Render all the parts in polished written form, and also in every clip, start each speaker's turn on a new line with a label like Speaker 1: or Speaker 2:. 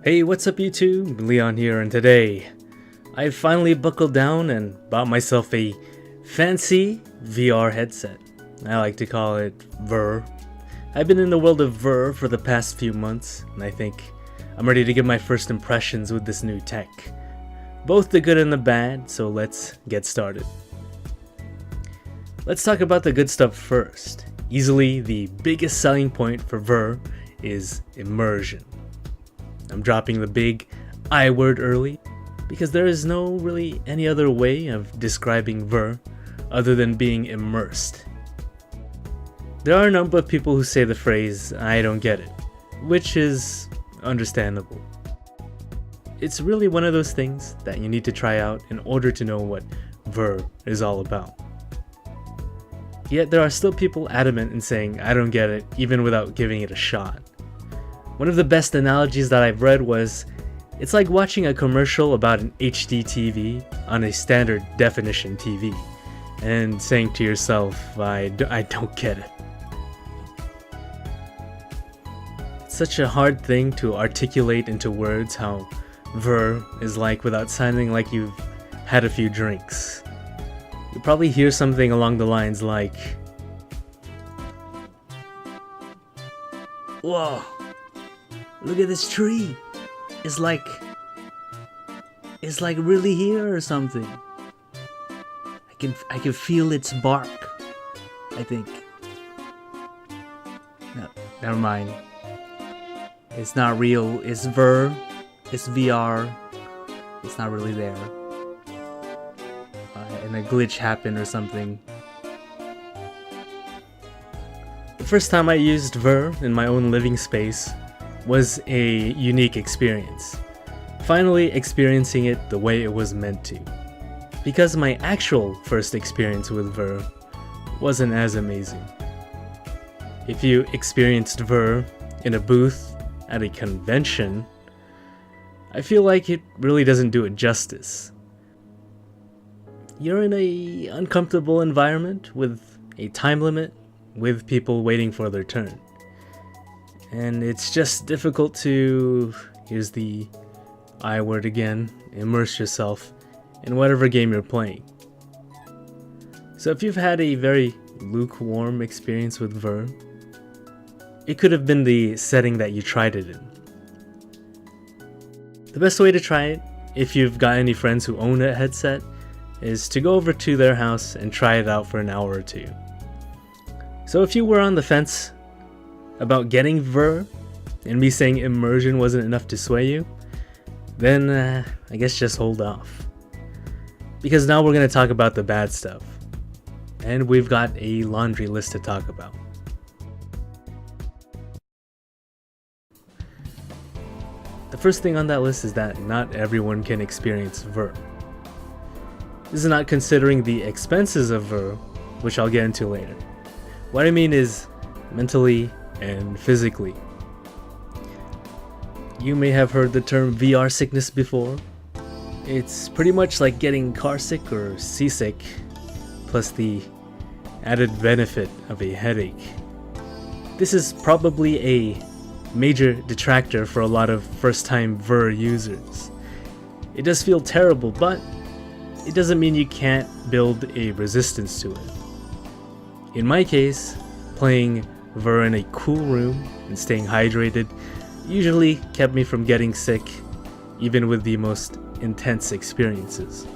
Speaker 1: Hey, what's up YouTube? Leon here, and today I finally buckled down and bought myself a fancy VR headset. I like to call it VR. I've been in the world of VR for the past few months, and I think I'm ready to give my first impressions with this new tech. Both the good and the bad, so let's get started. Let's talk about the good stuff first. Easily the biggest selling point for VR is immersion. I'm dropping the big I word early because there is no really any other way of describing VR other than being immersed. There are a number of people who say the phrase "I don't get it," which is understandable. It's really one of those things that you need to try out in order to know what VR is all about. Yet there are still people adamant in saying "I don't get it" even without giving it a shot. One of the best analogies that I've read was, it's like watching a commercial about an HD TV on a standard definition TV and saying to yourself, I don't get it. It's such a hard thing to articulate into words how VR is like without sounding like you've had a few drinks. You'll probably hear something along the lines like, "Whoa, look at this tree. It's like really here or something. I can feel its bark, I think." No, never mind. It's not real. It's VR. It's VR. It's not really there. And a glitch happened or something. The first time I used VR in my own living space was a unique experience. Finally experiencing it the way it was meant to. Because my actual first experience with VR wasn't as amazing. If you experienced VR in a booth at a convention, I feel like it really doesn't do it justice. You're in a uncomfortable environment with a time limit, with people waiting for their turn. And it's just difficult to, here's the I word again, immerse yourself in whatever game you're playing. So if you've had a very lukewarm experience with VR, it could have been the setting that you tried it in. The best way to try it, if you've got any friends who own a headset, is to go over to their house and try it out for an hour or two. So if you were on the fence about getting VR, and me saying immersion wasn't enough to sway you, then I guess just hold off. Because now we're going to talk about the bad stuff. And we've got a laundry list to talk about. The first thing on that list is that not everyone can experience VR. This is not considering the expenses of VR, which I'll get into later. What I mean is mentally and physically. You may have heard the term VR sickness before. It's pretty much like getting car sick or seasick, plus the added benefit of a headache. This is probably a major detractor for a lot of first-time VR users. It does feel terrible, but it doesn't mean you can't build a resistance to it. In my case, playing VR in a cool room and staying hydrated usually kept me from getting sick, even with the most intense experiences.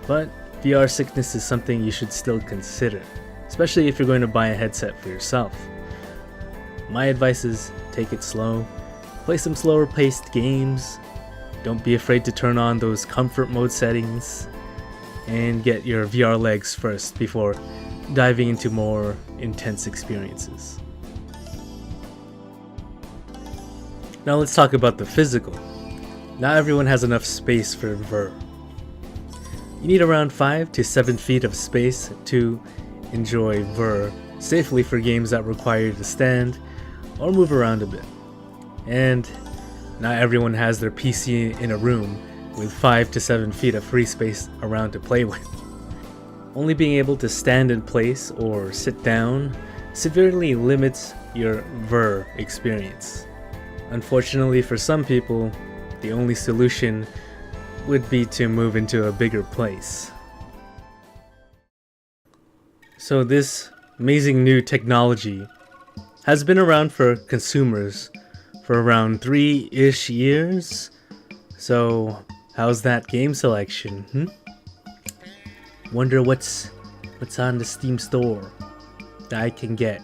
Speaker 1: But VR sickness is something you should still consider, especially if you're going to buy a headset for yourself. My advice is take it slow, play some slower paced games, don't be afraid to turn on those comfort mode settings, and get your VR legs first before diving into more intense experiences. Now let's talk about the physical. Not everyone has enough space for VR. You need around 5 to 7 feet of space to enjoy VR safely for games that require you to stand or move around a bit. And not everyone has their PC in a room with 5 to 7 feet of free space around to play with. Only being able to stand in place or sit down severely limits your VR experience. unfortunately for some people, the only solution would be to move into a bigger place. So this amazing new technology has been around for consumers for around 3-ish years. So how's that game selection? Wonder what's on the Steam store that I can get.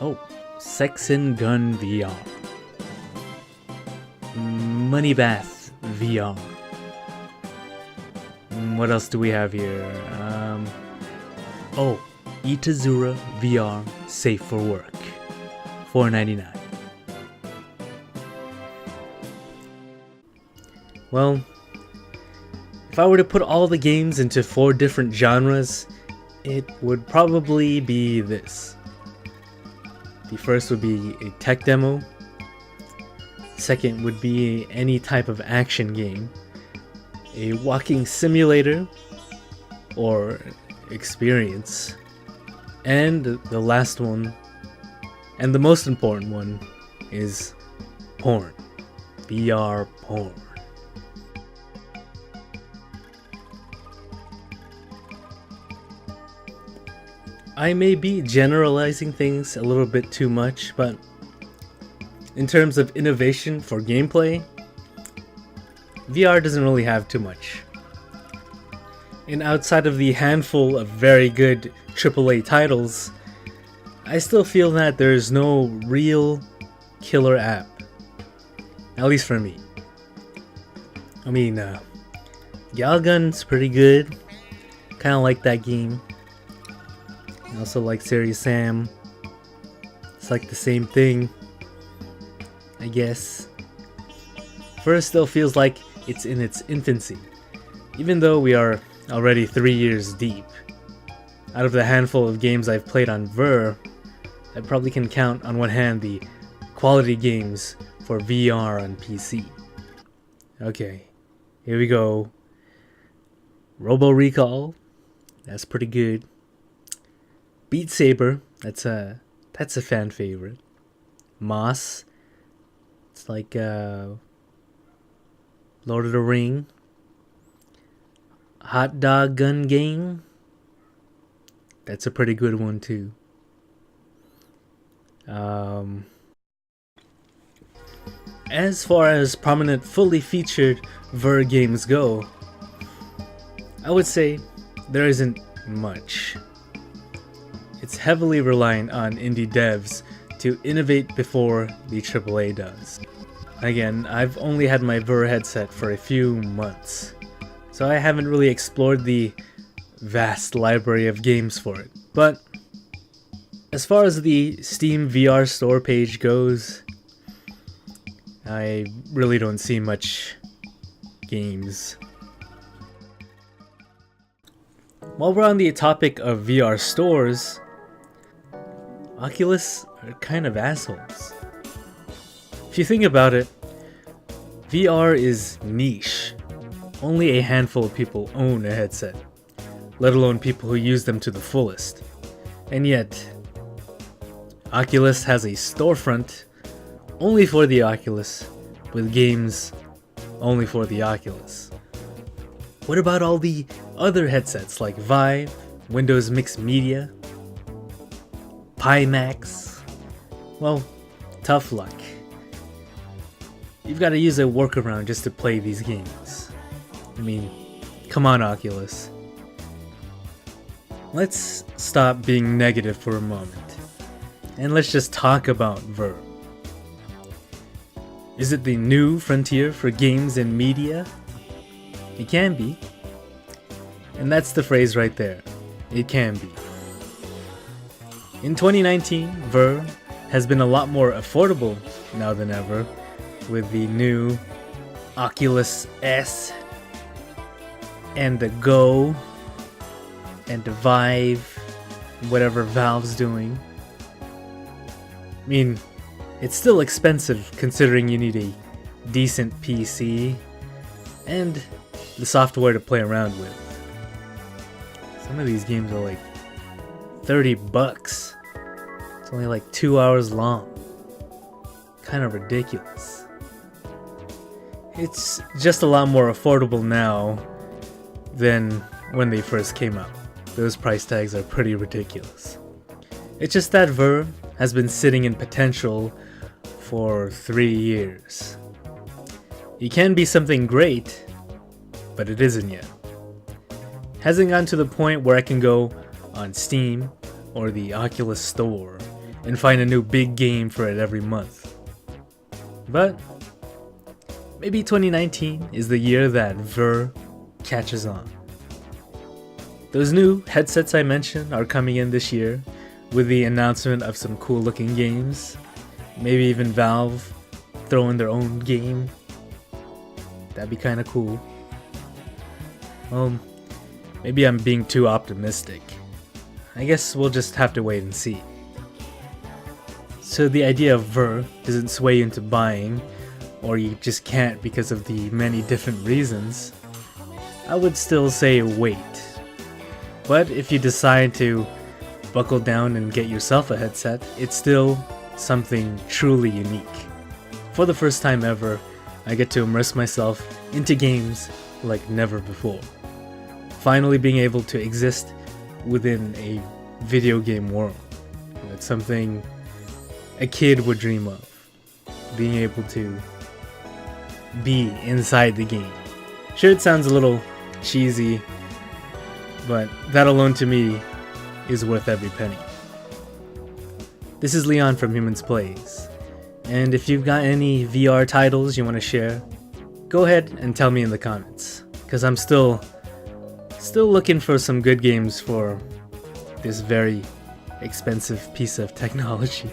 Speaker 1: Oh, Sex and Gun VR. Money Bath VR. What else do we have here? Oh, Itazura VR Safe for Work. $4.99. Well, if I were to put all the games into 4 different genres, it would probably be this. The first would be a tech demo. Second would be any type of action game. A walking simulator or experience. And the last one, and the most important one, is porn. VR porn. I may be generalizing things a little bit too much, but in terms of innovation for gameplay, VR doesn't really have too much. And outside of the handful of very good AAA titles, I still feel that there's no real killer app. At least for me. I mean, Galgun's pretty good. Kinda like that game. I also like Serious Sam. It's like the same thing, I guess. First still feels like it's in its infancy, even though we are already 3 years deep. Out of the handful of games I've played on Ver, I probably can count on one hand the quality games for VR on PC. Okay, here we go. Robo Recall, that's pretty good. Beat Saber, that's a fan favorite. Moss, it's like Lord of the Ring. Hot Dog Gun Game, that's a pretty good one too. As far as prominent fully featured Ver games go, I would say there isn't much. It's heavily reliant on indie devs to innovate before the AAA does. Again, I've only had my Ver headset for a few months, so I haven't really explored the vast library of games for it. But as far as the Steam VR store page goes, I really don't see much games. While we're on the topic of VR stores, Oculus are kind of assholes. If you think about it, VR is niche. Only a handful of people own a headset, let alone people who use them to the fullest. And yet, Oculus has a storefront only for the Oculus, with games only for the Oculus. What about all the other headsets like Vive, Windows Mixed Media, Pimax? Well, tough luck. You've got to use a workaround just to play these games. I mean, come on, Oculus. Let's stop being negative for a moment, and let's just talk about Ver. Is it the new frontier for games and media? It can be. And that's the phrase right there. It can be. In 2019, Ver has been a lot more affordable now than ever, with the new Oculus S and the Go and the Vive, whatever Valve's doing. I mean, it's still expensive considering you need a decent PC and the software to play around with. Some of these games are like $30. It's only like 2 hours long. kind of ridiculous. It's just a lot more affordable now than when they first came out. Those price tags are pretty ridiculous. It's just that Ver has been sitting in potential for 3 years. It can be something great, but it isn't yet. Hasn't gotten to the point where I can go on Steam or the Oculus Store and find a new big game for it every month. But maybe 2019 is the year that Ver catches on. Those new headsets I mentioned are coming in this year with the announcement of some cool looking games. Maybe even Valve throwing their own game. That'd be kinda cool. Maybe I'm being too optimistic. I guess we'll just have to wait and see. So the idea of Ver doesn't sway you into buying, or you just can't because of the many different reasons, I would still say wait. But if you decide to buckle down and get yourself a headset, it's still something truly unique. For the first time ever, I get to immerse myself into games like never before. Finally being able to exist within a video game world. It's something a kid would dream of. Being able to be inside the game. Sure, it sounds a little cheesy, but that alone to me is worth every penny. This is Leon from Humans Plays, and if you've got any VR titles you want to share, go ahead and tell me in the comments, because I'm still looking for some good games for this very expensive piece of technology.